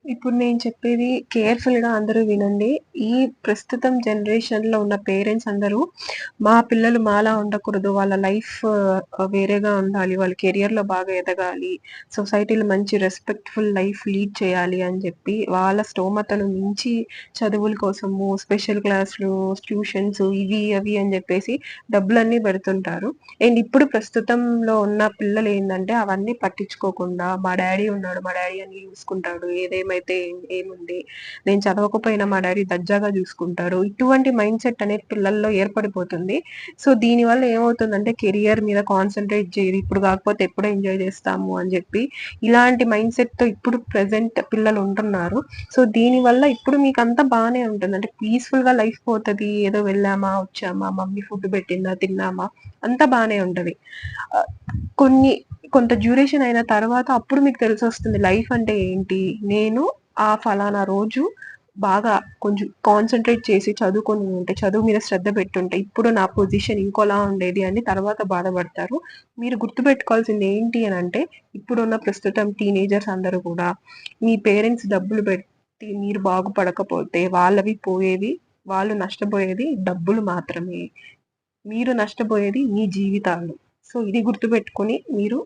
ఇప్పుడు నేను చెప్పేది కేర్‌ఫుల్‌గా అందరూ వినండి. ఈ ప్రస్తుతం జనరేషన్‌లో ఉన్న పేరెంట్స్ అందరూ, మా పిల్లలు మాలా ఉండకూడదు. వాళ్ళ లైఫ్ వేరేగా ఉండాలి. వాళ్ళ కెరియర్‌లో బాగా ఎదగాలి. సొసైటీలో మంచి రెస్పెక్ట్‌ఫుల్ లైఫ్ లీడ్ చేయాలి అని చెప్పి, వాళ్ళ స్తోమతను మించి చదువుల కోసము, స్పెషల్ క్లాస్‌లు, ట్యూషన్స్ ఇవి, అవి అని చెప్పేసి డబ్బులన్నీ పెడుతుంటారు. అండ్ ఇప్పుడు ప్రస్తుతంలో ఉన్న పిల్లలేందంటే అవన్నీ పట్టించుకోకుండా మా డ్యాడీ ఉన్నాడు. మా డ్యాడీ అన్నీ చూసుకుంటాడు. ఏదేమైతే ఏముంది. నేను చదవకపోయినా మా డ్యాడీ దర్జాగా చూసుకుంటారు. ఇటువంటి మైండ్‌సెట్ అనేది పిల్లల్లో ఏర్పడిపోతుంది. సో, దీనివల్ల ఏమవుతుందంటే కెరియర్ మీద కాన్సంట్రేట్ చేయరు. ఇప్పుడు కాకపోతే ఎప్పుడు ఎంజాయ్ చేస్తాము అని చెప్పి ఇలాంటి మైండ్‌సెట్‌తో ఇప్పుడు ప్రెజెంట్ పిల్లలు ఉంటున్నారు. సో, దీనివల్ల ఇప్పుడు మీకంతా బానే ఉంటుంది. అంటే పీస్‌ఫుల్‌గా లైఫ్ పోతది. ఏదో వెళ్ళామా, వచ్చామా, మమ్మీ ఫుడ్ పెట్టిందా, తిన్నామా అంతా బానే ఉంటది. ఆహ్, కొన్ని కొంత డ్యూరేషన్ అయిన తర్వాత అప్పుడు మీకు తెలిసొస్తుంది లైఫ్ అంటే ఏంటి? నేను ఆ ఫలానా రోజు బాగా కొంచెం కాన్సంట్రేట్ చేసి చదువుకొని ఉంటే, చదువు మీద శ్రద్ధ పెట్టుంటే, ఇప్పుడు నా పొజిషన్ ఇంకోలా ఉండేది అని తర్వాత బాధపడతారు. మీరు గుర్తుపెట్టుకోవాల్సింది ఏంటి అనంటే, ఇప్పుడున్న ప్రస్తుతం టీనేజర్స్ అందరూ కూడా మీ పేరెంట్స్ డబ్బులు పెట్టి మీరు బాగుపడకపోతే వాళ్ళవి పోయేవి, వాళ్ళు నష్టపోయేది డబ్బులు మాత్రమే. మీరు నష్టపోయేది మీ జీవితాలు. సో, ఇది గుర్తుపెట్టుకొని మీరు